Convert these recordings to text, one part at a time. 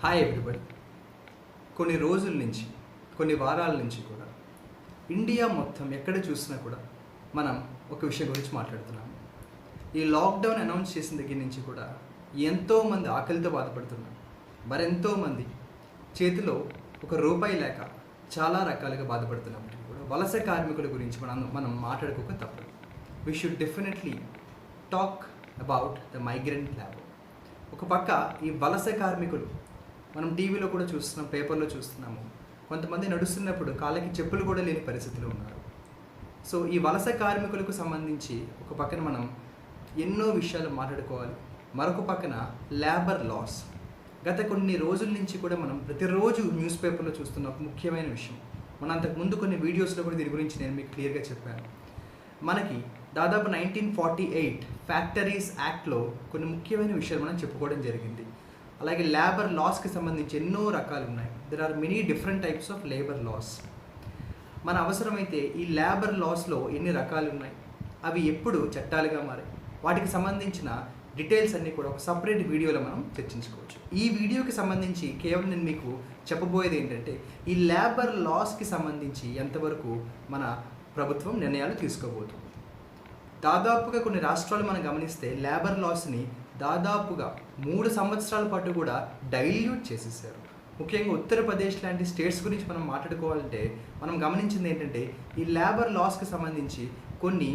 Hi everybody. కొన్ని రోజుల నుంచి కొన్ని వారాల నుంచి కూడా ఇండియా మొత్తం ఎక్కడ చూసినా కూడా మనం ఒక విషయం గురించి మాట్లాడుతున్నాము. ఈ లాక్డౌన్ అనౌన్స్ చేసిన దగ్గర నుంచి కూడా ఎంతోమంది ఆకలితో బాధపడుతున్నారు. మరెంతోమంది చేతిలో ఒక రూపాయి లేక చాలా రకాలుగా బాధపడుతున్నప్పటికీ కూడా వలస కార్మికుల గురించి మనం మాట్లాడుకోక తప్పదు. We should definitely talk about the migrant labour. ఒక పక్క ఈ వలస కార్మికులు మనం టీవీలో కూడా చూస్తున్నాం, పేపర్లో చూస్తున్నాము. కొంతమంది నడుస్తున్నప్పుడు కాళ్ళకి చెప్పులు కూడా లేని పరిస్థితిలో ఉన్నారు. సో ఈ వలస కార్మికులకు సంబంధించి ఒక పక్కన మనం ఎన్నో విషయాలు మాట్లాడుకోవాలి. మరొక పక్కన లేబర్ లాస్. గత కొన్ని రోజుల నుంచి కూడా మనం ప్రతిరోజు న్యూస్ పేపర్లో చూస్తున్న ఒక ముఖ్యమైన విషయం. మనం అంతకుముందు కొన్ని వీడియోస్లో కూడా దీని గురించి నేను మీకు క్లియర్గా చెప్పాను. మనకి దాదాపు 1948 ఫ్యాక్టరీస్ యాక్ట్లో కొన్ని ముఖ్యమైన విషయాలు మనం చెప్పుకోవడం జరిగింది. అలాగే లేబర్ లాస్కి సంబంధించి ఎన్నో రకాలు ఉన్నాయి. There are many different types of labour laws. మన అవసరమైతే ఈ లేబర్ లాస్లో ఎన్ని రకాలు ఉన్నాయి, అవి ఎప్పుడు చట్టాలుగా మారాయి, వాటికి సంబంధించిన డీటెయిల్స్ అన్నీ కూడా ఒక సపరేట్ వీడియోలో మనం చర్చించుకోవచ్చు. ఈ వీడియోకి సంబంధించి కేవలం నేను మీకు చెప్పబోయేది ఏంటంటే ఈ లేబర్ లాస్కి సంబంధించి ఎంతవరకు మన ప్రభుత్వం నిర్ణయాలు తీసుకోబోతుంది. దాదాపుగా కొన్ని రాష్ట్రాలు మనం గమనిస్తే లేబర్ లాస్ని దాదాపుగా 3 సంవత్సరాల పాటు కూడా డైల్యూట్ చేసేసారు. ముఖ్యంగా ఉత్తరప్రదేశ్ లాంటి స్టేట్స్ గురించి మనం మాట్లాడుకోవాలంటే మనం గమనించింది ఏంటంటే ఈ లేబర్ లాస్కి సంబంధించి కొన్ని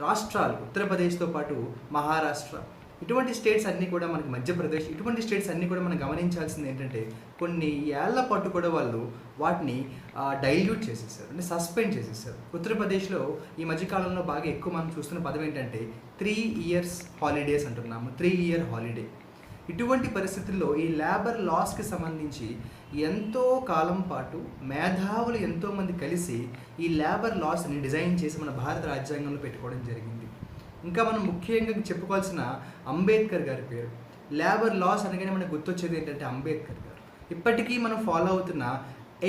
రాష్ట్రాలు, ఉత్తరప్రదేశ్తో పాటు మహారాష్ట్ర, ఇటువంటి స్టేట్స్ అన్నీ కూడా మనకి మధ్యప్రదేశ్, ఇటువంటి స్టేట్స్ అన్నీ కూడా మనం గమనించాల్సింది ఏంటంటే కొన్ని ఏళ్ల పాటు కూడా వాళ్ళు వాటిని డైల్యూట్ చేసేసారు, అంటే సస్పెండ్ చేసేసారు. ఉత్తరప్రదేశ్లో ఈ మధ్యకాలంలో బాగా ఎక్కువ మనం చూస్తున్న పదం ఏంటంటే 3 years హాలిడేస్ అంటున్నాము, 3 year హాలిడే. ఇటువంటి పరిస్థితుల్లో ఈ లేబర్ లాస్కి సంబంధించి ఎంతో కాలం పాటు మేధావులు ఎంతోమంది కలిసి ఈ లేబర్ లాస్ని డిజైన్ చేసి మన భారత రాజ్యాంగంలో పెట్టుకోవడం జరిగింది. ఇంకా మనం ముఖ్యంగా చెప్పుకోవాల్సిన అంబేద్కర్ గారి పేరు. లేబర్ లాస్ అనగానే మనకు గుర్తొచ్చేది ఏంటంటే అంబేద్కర్ గారు. ఇప్పటికీ మనం ఫాలో అవుతున్న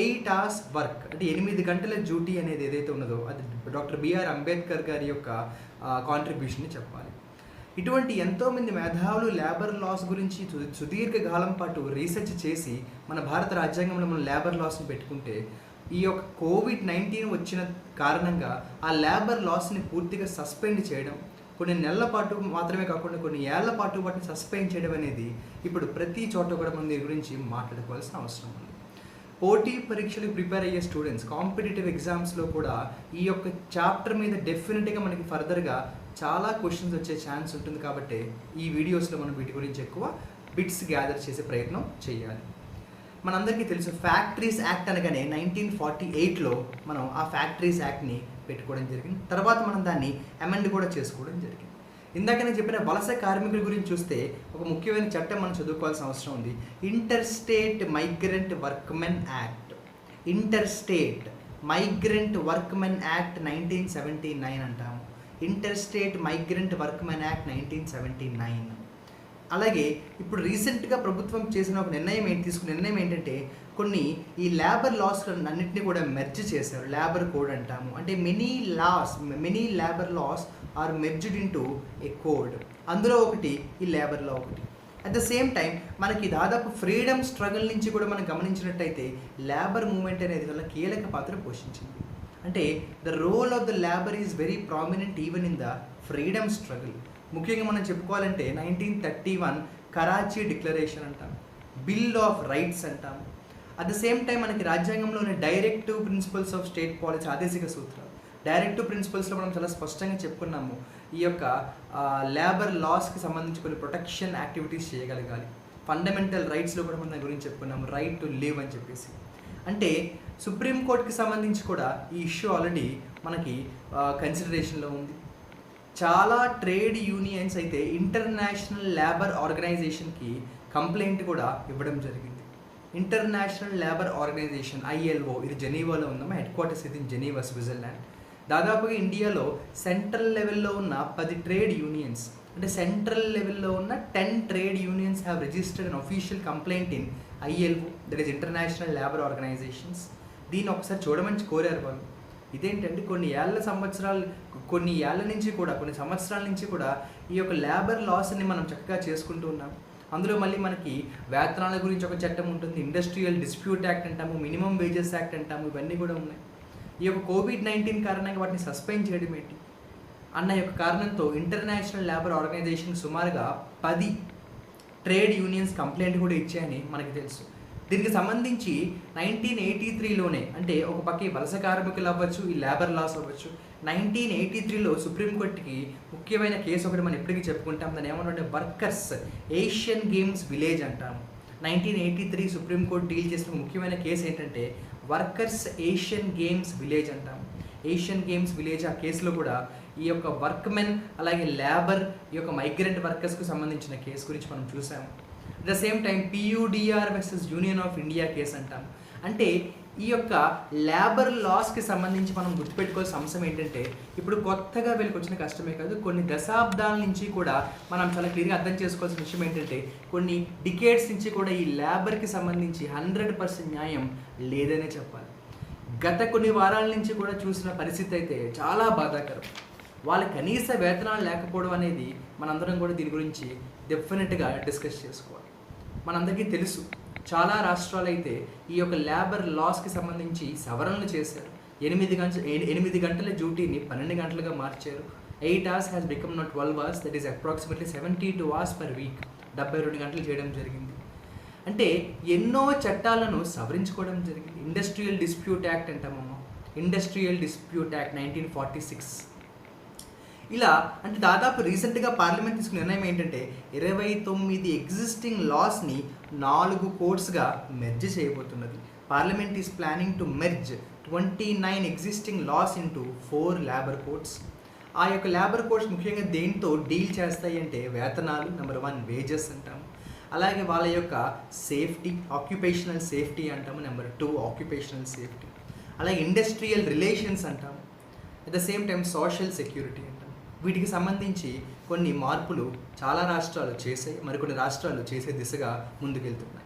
8 hours వర్క్, అంటే 8 గంటల డ్యూటీ అనేది ఏదైతే ఉన్నదో అది డాక్టర్ బిఆర్ అంబేద్కర్ గారి యొక్క కాంట్రిబ్యూషన్ని చెప్పాలి. ఇటువంటి ఎంతోమంది మేధావులు లేబర్ లాస్ గురించి సుదీర్ఘకాలం పాటు రీసెర్చ్ చేసి మన భారత రాజ్యాంగంలో మనం లేబర్ లాస్ని పెట్టుకుంటే ఈ యొక్క కోవిడ్-19 వచ్చిన కారణంగా ఆ లేబర్ లాస్ని పూర్తిగా సస్పెండ్ చేయడం, కొన్ని నెలల పాటు మాత్రమే కాకుండా కొన్ని ఏళ్ల పాటు వాటిని సస్పెండ్ చేయడం అనేది ఇప్పుడు ప్రతి చోట కూడా మనం దీని గురించి మాట్లాడుకోవాల్సిన అవసరం ఉంది. పోటీ పరీక్షలకు ప్రిపేర్ అయ్యే స్టూడెంట్స్ కాంపిటేటివ్ ఎగ్జామ్స్లో కూడా ఈ యొక్క చాప్టర్ మీద డెఫినెట్గా మనకి ఫర్దర్గా చాలా క్వశ్చన్స్ వచ్చే ఛాన్స్ ఉంటుంది. కాబట్టి ఈ వీడియోస్లో మనం వీటి గురించి ఎక్కువ బిట్స్ గ్యాదర్ చేసే ప్రయత్నం చేయాలి. మనందరికీ తెలుసు ఫ్యాక్టరీస్ యాక్ట్ అనగానే 1948లో మనం ఆ ఫ్యాక్టరీస్ యాక్ట్ని పెట్టుకోవడం జరిగింది. తర్వాత మనం దాన్ని అమెండ్ కూడా చేసుకోవడం జరిగింది. ఇందాక నేను చెప్పిన వలస కార్మికుల గురించి చూస్తే ఒక ముఖ్యమైన చట్టం మనం చదువుకోవాల్సిన అవసరం ఉంది. Inter state migrant workmen act. Inter state migrant workmen act 1979 అంటాము. Inter state migrant workmen act 1979. అలాగే ఇప్పుడు రీసెంట్గా ప్రభుత్వం చేసిన ఒక తీసుకున్న నిర్ణయం ఏంటంటే కొన్ని ఈ లేబర్ లాస్ అన్నింటినీ కూడా మెర్జ్ చేశారు. లేబర్ కోడ్ అంటాము, అంటే many labour laws are merged into a code. అందులో ఒకటి ఈ లేబర్ లా ఒకటి. అట్ ద సేమ్ టైం మనకి దాదాపు ఫ్రీడమ్ స్ట్రగుల్ నుంచి కూడా మనం గమనించినట్టయితే లేబర్ మూవ్మెంట్ అనేది వల్ల కీలక పాత్ర పోషించింది. అంటే the role of the labour is very prominent even in the freedom struggle. ముఖ్యంగా మనం చెప్పుకోవాలంటే 1931 కరాచీ డిక్లరేషన్ అంటాం, బిల్ ఆఫ్ రైట్స్ అంటాం. అట్ ద సేమ్ టైం మనకి రాజ్యాంగంలోని directive principles of state policy, ఆదేశిక సూత్రాలు, డైరెక్టివ్ ప్రిన్సిపల్స్లో మనం చాలా స్పష్టంగా చెప్పుకున్నాము. ఈ యొక్క లేబర్ లాస్కి సంబంధించి కొన్ని ప్రొటెక్షన్ యాక్టివిటీస్ చేయగలగాలి. ఫండమెంటల్ రైట్స్లో కూడా మనం దాని గురించి చెప్పుకున్నాము, రైట్ టు లివ్ అని చెప్పేసి. అంటే సుప్రీంకోర్టుకి సంబంధించి కూడా ఈ ఇష్యూ ఆల్రెడీ మనకి కన్సిడరేషన్లో ఉంది. చాలా ట్రేడ్ యూనియన్స్ అయితే ఇంటర్నేషనల్ లేబర్ ఆర్గనైజేషన్కి కంప్లైంట్ కూడా ఇవ్వడం జరిగింది. ఇంటర్నేషనల్ లేబర్ ఆర్గనైజేషన్ ILO, ఇది జెనీవాలో ఉందమ్మా, హెడ్ క్వార్టర్స్ ఇది జెనీవా, స్విట్జర్లాండ్. దాదాపుగా ఇండియాలో సెంట్రల్ లెవెల్లో ఉన్న 10 ట్రేడ్ యూనియన్స్, అంటే సెంట్రల్ లెవెల్లో ఉన్న 10 trade unions have registered an official complaint in ILO, that is international labour organisations. దీన్ని ఒకసారి చూడమని కోరారు వాళ్ళు. ఇదేంటంటే కొన్ని సంవత్సరాల నుంచి కూడా ఈ యొక్క లేబర్ లాస్ని మనం చక్కగా చేసుకుంటూ ఉన్నాం. అందులో మళ్ళీ మనకి వేతనాల గురించి ఒక చట్టం ఉంటుంది, ఇండస్ట్రియల్ డిస్ప్యూట్ యాక్ట్ అంటాము, మినిమం వేజెస్ యాక్ట్ అంటాము, ఇవన్నీ కూడా ఉన్నాయి. ఈ యొక్క కోవిడ్-19 కారణంగా వాటిని సస్పెండ్ చేయడం ఏంటి అన్న యొక్క కారణంతో ఇంటర్నేషనల్ లేబర్ ఆర్గనైజేషన్ సుమారుగా 10 ట్రేడ్ యూనియన్స్ కంప్లైంట్ కూడా ఇచ్చాయని మనకి తెలుసు. దీనికి సంబంధించి 1983లోనే, అంటే ఒక పక్క ఈ వలస కార్మికులు అవ్వచ్చు, ఈ లేబర్ లాస్ అవ్వచ్చు, 1983లో సుప్రీంకోర్టుకి ముఖ్యమైన కేసు ఒకటి మనం ఎప్పటికీ చెప్పుకుంటాం. దాన్ని ఏమన్నా వర్కర్స్ ఏషియన్ గేమ్స్ విలేజ్ అంటాము. 1983 సుప్రీంకోర్టు డీల్ చేసిన ముఖ్యమైన కేసు ఏంటంటే వర్కర్స్ ఏషియన్ గేమ్స్ విలేజ్ అంటాము. ఏషియన్ గేమ్స్ విలేజ్ ఆ కేసులో కూడా ఈ యొక్క వర్క్మెన్ అలాగే లేబర్, ఈ యొక్క మైగ్రెంట్ వర్కర్స్కు సంబంధించిన కేసు గురించి మనం చూసాము. At the same time PUDR versus union of India case అంటాం. అంటే ఈ యొక్క లేబర్ లాస్కి సంబంధించి మనం గుర్తుపెట్టుకోవాల్సిన అంశం ఏంటంటే ఇప్పుడు కొత్తగా వీళ్ళకి వచ్చిన కష్టమే కాదు, కొన్ని దశాబ్దాల నుంచి కూడా మనం చాలా క్లియర్గా అర్థం చేసుకోవాల్సిన విషయం ఏంటంటే కొన్ని డికేడ్స్ నుంచి కూడా ఈ లేబర్కి సంబంధించి 100% న్యాయం లేదనే చెప్పాలి. గత కొన్ని వారాల నుంచి కూడా చూసిన పరిస్థితి అయితే చాలా బాధాకరం. వాళ్ళ కనీస వేతనాలు లేకపోవడం అనేది మనందరం కూడా దీని గురించి డెఫినెట్గా డిస్కస్ చేసుకోవాలి. మనందరికీ తెలుసు చాలా రాష్ట్రాలు అయితే ఈ యొక్క లేబర్ లాస్కి సంబంధించి సవరణలు చేశారు. 8 గంటల డ్యూటీని 12 గంటలుగా మార్చారు. 8 hours has become not 12 hours, that is approximately 72 hours per week. 72 గంటలు చేయడం జరిగింది. అంటే ఎన్నో చట్టాలను సవరించుకోవడం జరిగింది. ఇండస్ట్రియల్ డిస్ప్యూట్ యాక్ట్ అంటామమ్మా, ఇండస్ట్రియల్ డిస్ప్యూట్ యాక్ట్ 1946. ఇలా అంటే దాదాపు రీసెంట్గా పార్లమెంట్ తీసుకున్న నిర్ణయం ఏంటంటే 29 ఎగ్జిస్టింగ్ లాస్ని 4 కోర్ట్స్గా మెర్జ్ చేయబోతున్నది. Parliament is planning to merge 29 existing laws into 4 labour courts. ఆ యొక్క లేబర్ కోర్ట్స్ ముఖ్యంగా దేంతో డీల్ చేస్తాయి అంటే వేతనాలు, నెంబర్ 1 వేజెస్ అంటాము, అలాగే వాళ్ళ యొక్క సేఫ్టీ, ఆక్యుపేషనల్ సేఫ్టీ అంటాము, నెంబర్ 2 ఆక్యుపేషనల్ సేఫ్టీ, అలాగే ఇండస్ట్రియల్ రిలేషన్స్ అంటాము, at the same time social security అంటాము. వీటికి సంబంధించి కొన్ని మార్పులు చాలా రాష్ట్రాలు చేసాయి, మరికొన్ని రాష్ట్రాలు చేసే దిశగా ముందుకెళ్తున్నాయి.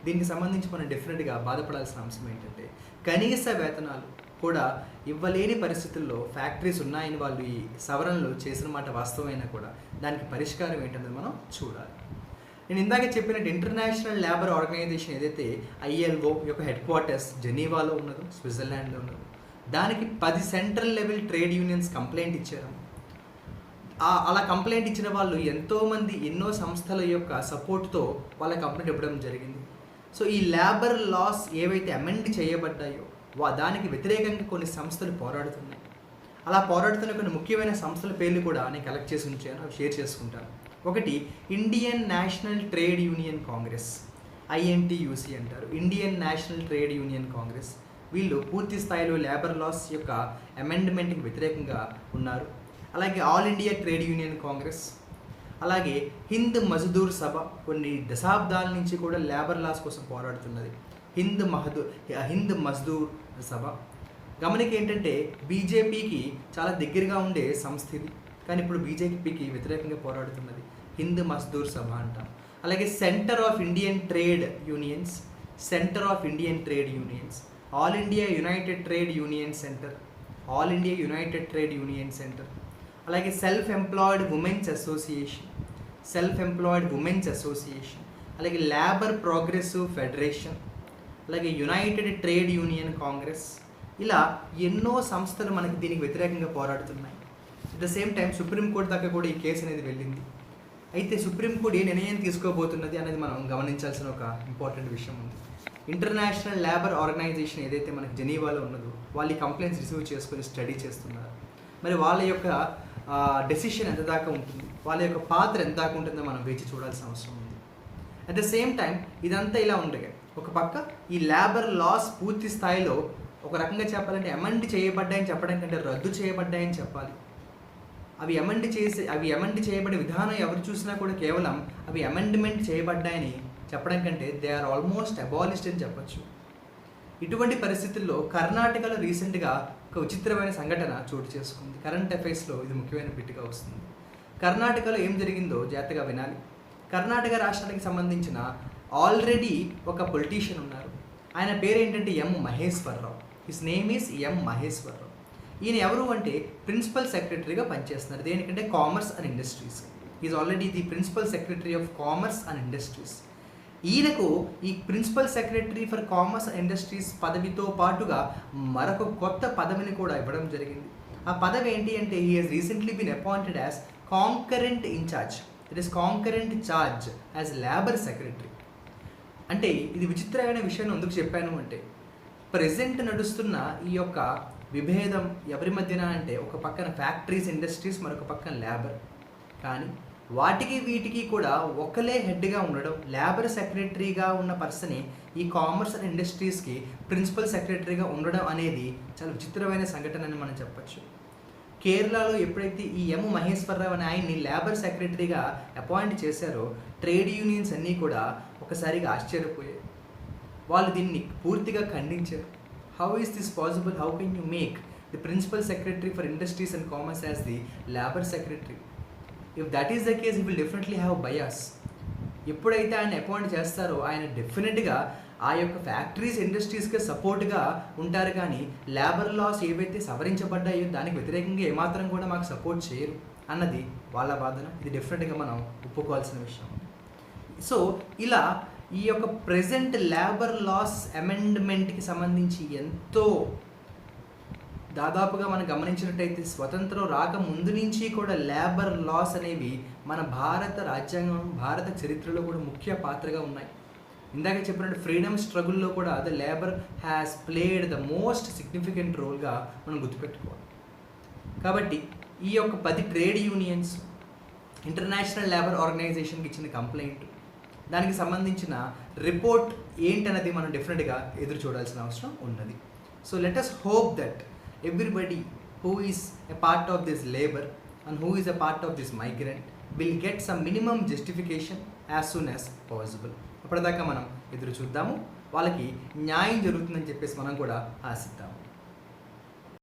దీనికి సంబంధించి మనం డెఫినెట్గా బాధపడాల్సిన అంశం ఏంటంటే కనీస వేతనాలు కూడా ఇవ్వలేని పరిస్థితుల్లో ఫ్యాక్టరీస్ ఉన్నాయని వాళ్ళు ఈ సవరణలు చేసిన మాట వాస్తవమైనా కూడా దానికి పరిష్కారం ఏంటనేది మనం చూడాలి. నేను ఇందాక చెప్పినట్టు ఇంటర్నేషనల్ లేబర్ ఆర్గనైజేషన్ ఏదైతే ILO యొక్క హెడ్ క్వార్టర్స్ జెనీవాలో ఉన్నదో, స్విట్జర్లాండ్లో ఉన్నదో, దానికి 10 central level trade unions complaint ఇచ్చారు. అలా కంప్లైంట్ ఇచ్చిన వాళ్ళు ఎంతోమంది ఎన్నో సంస్థల యొక్క సపోర్ట్తో వాళ్ళ కంప్లైంట్ ఇవ్వడం జరిగింది. సో ఈ లేబర్ లాస్ ఏవైతే అమెండ్ చేయబడ్డాయో దానికి వ్యతిరేకంగా కొన్ని సంస్థలు పోరాడుతున్నాయి. అలా పోరాడుతున్న కొన్ని ముఖ్యమైన సంస్థల పేర్లు కూడా నేను కలెక్ట్ చేసి ఉంచాను, అవి షేర్ చేసుకుంటాను. ఒకటి Indian national trade union Congress, INTUC అంటారు, Indian national trade union Congress. వీళ్ళు పూర్తి స్థాయిలో లేబర్ లాస్ యొక్క అమెండ్మెంట్కి వ్యతిరేకంగా ఉన్నారు. అలాగే all India trade union Congress, అలాగే హింద్ మజ్దూర్ సభ కొన్ని దశాబ్దాల నుంచి కూడా లేబర్ లాస్ కోసం పోరాడుతున్నది, హింద్ మజ్దూర్ సభ. గమనిక ఏంటంటే బీజేపీకి చాలా దగ్గరగా ఉండే సంస్థ ఇది, కానీ ఇప్పుడు బీజేపీకి వ్యతిరేకంగా పోరాడుతున్నది హింద్ మజ్దూర్ సభ అంటాం. అలాగే centre of Indian trade unions, centre of Indian trade unions, all India united trade union centre, all India united trade union centre, అలాగే సెల్ఫ్ ఎంప్లాయిడ్ ఉమెన్స్ అసోసియేషన్, అలాగే లేబర్ ప్రోగ్రెసివ్ ఫెడరేషన్, అలాగే యునైటెడ్ ట్రేడ్ యూనియన్ కాంగ్రెస్. ఇలా ఎన్నో సంస్థలు మనకి దీనికి వ్యతిరేకంగా పోరాడుతున్నాయి. At the same time supreme court దాకా కూడా ఈ కేసు అనేది వెళ్ళింది. అయితే సుప్రీంకోర్టు ఏ నిర్ణయం తీసుకోబోతున్నది అనేది మనం గమనించాల్సిన ఒక ఇంపార్టెంట్ విషయం ఉంది. ఇంటర్నేషనల్ లేబర్ ఆర్గనైజేషన్ ఏదైతే మనకి జెనీవాలో ఉన్నదో వాళ్ళు ఈ కంప్లైంట్స్ రిసీవ్ చేసుకొని స్టడీ చేస్తున్నారు. మరి వాళ్ళ యొక్క డెసిషన్ ఎంత దాకా ఉంటుంది, వాళ్ళ యొక్క పాత్ర ఎంత దాకా ఉంటుందో మనం వేచి చూడాల్సిన అవసరం ఉంది. అట్ ద సేమ్ టైం ఇదంతా ఇలా ఉండగా ఒక పక్క ఈ లేబర్ లాస్ పూర్తి స్థాయిలో ఒక రకంగా చెప్పాలంటే అమెండ్ చేయబడ్డాయని చెప్పడం కంటే రద్దు చేయబడ్డాయని చెప్పాలి. అవి అమెండ్ చేయబడే విధానం ఎవరు చూసినా కూడా కేవలం అవి అమెండ్మెంట్ చేయబడ్డాయని చెప్పడం కంటే దే ఆర్ ఆల్మోస్ట్ అబాలిష్డ్ అని చెప్పచ్చు. ఇటువంటి పరిస్థితుల్లో కర్ణాటకలో రీసెంట్గా ఒక విచిత్రమైన సంఘటన చోటు చేసుకుంది. కరెంట్ అఫైర్స్లో ఇది ముఖ్యమైన బిట్గా వస్తుంది. కర్ణాటకలో ఏం జరిగిందో జాగ్రత్తగా వినాలి. కర్ణాటక రాష్ట్రానికి సంబంధించిన ఆల్రెడీ ఒక పొలిటీషియన్ ఉన్నారు. ఆయన పేరు ఏంటంటే M Maheshwara Rao. His name is M Maheshwara Rao. ఈయన ఎవరు అంటే ప్రిన్సిపల్ సెక్రటరీగా పనిచేస్తున్నారు. దేనికంటే commerce and industries. Is already the principal secretary of commerce and industries. ఈయనకు ఈ principal secretary for commerce and industries పదవితో పాటుగా మరొక కొత్త పదవిని కూడా ఇవ్వడం జరిగింది. ఆ పదవి ఏంటి అంటే he has recently been appointed as concurrent in charge, it is concurrent charge as labour secretary. అంటే ఇది విచిత్రమైన విషయాన్ని ఎందుకు చెప్పాను అంటే, ప్రజెంట్ నడుస్తున్న ఈ యొక్క విభేదం ఎవరి మధ్యన అంటే, ఒక పక్కన ఫ్యాక్టరీస్ ఇండస్ట్రీస్, మరొక పక్కన లేబర్. కానీ వాటికి వీటికి కూడా ఒకలే హెడ్గా ఉండడం, లేబర్ సెక్రటరీగా ఉన్న పర్సనే ఈ కామర్స్ అండ్ ఇండస్ట్రీస్కి ప్రిన్సిపల్ సెక్రటరీగా ఉండడం అనేది చాలా విచిత్రమైన సంఘటన అని మనం చెప్పచ్చు. కేరళలో ఎప్పుడైతే ఈ ఎం మహేశ్వరరావు అనే ఆయన్ని లేబర్ సెక్రటరీగా అపాయింట్ చేశారో, ట్రేడ్ యూనియన్స్ అన్నీ కూడా ఒకసారిగా ఆశ్చర్యపోయాయి. వాళ్ళు దీన్ని పూర్తిగా ఖండించారు. How is this possible, how can you make the principal secretary for industries and commerce as the labour secretary? If that is the case, he will definitely have bias. ఎప్పుడైతే ఆయన appoint చేస్తారో ఆయన డెఫినెట్గా ఆ యొక్క ఫ్యాక్టరీస్ ఇండస్ట్రీస్కి సపోర్ట్గా ఉంటారు, కానీ లేబర్ లాస్ ఏవైతే సవరించబడ్డాయో దానికి వ్యతిరేకంగా ఏమాత్రం కూడా మాకు సపోర్ట్ చేయరు అన్నది వాళ్ళ వాదన. ఇది డెఫినెట్గా మనం ఒప్పుకోవాల్సిన విషయం. సో ఇలా ఈ యొక్క ప్రెజెంట్ లేబర్ లాస్ అమెండ్మెంట్కి సంబంధించి ఎంతో దాదాపుగా మనం గమనించినట్టయితే స్వతంత్రం రాక ముందు నుంచి కూడా లేబర్ లాస్ అనేవి మన భారత రాజ్యాంగం, భారత చరిత్రలో కూడా ముఖ్య పాత్రగా ఉన్నాయి. ఇందాక చెప్పినట్టు ఫ్రీడమ్ స్ట్రగుల్లో కూడా the labour has played the most significant రోల్గా మనం గుర్తుపెట్టుకోవాలి. కాబట్టి ఈ యొక్క 10 ట్రేడ్ యూనియన్స్ ఇంటర్నేషనల్ లేబర్ ఆర్గనైజేషన్కి ఇచ్చిన కంప్లైంట్, దానికి సంబంధించిన రిపోర్ట్ ఏంటన్నది మనం డెఫినెట్గా ఎదురు చూడాల్సిన అవసరం ఉన్నది. So let us hope that everybody who is a part of this labor and who is a part of this migrant will get some minimum justification as soon as possible. అప్పటిదాకా మనం ఎదురు చూద్దాము, వాళ్ళకి న్యాయం జరుగుతుందని చెప్పేసి మనం కూడా ఆశిద్దాము.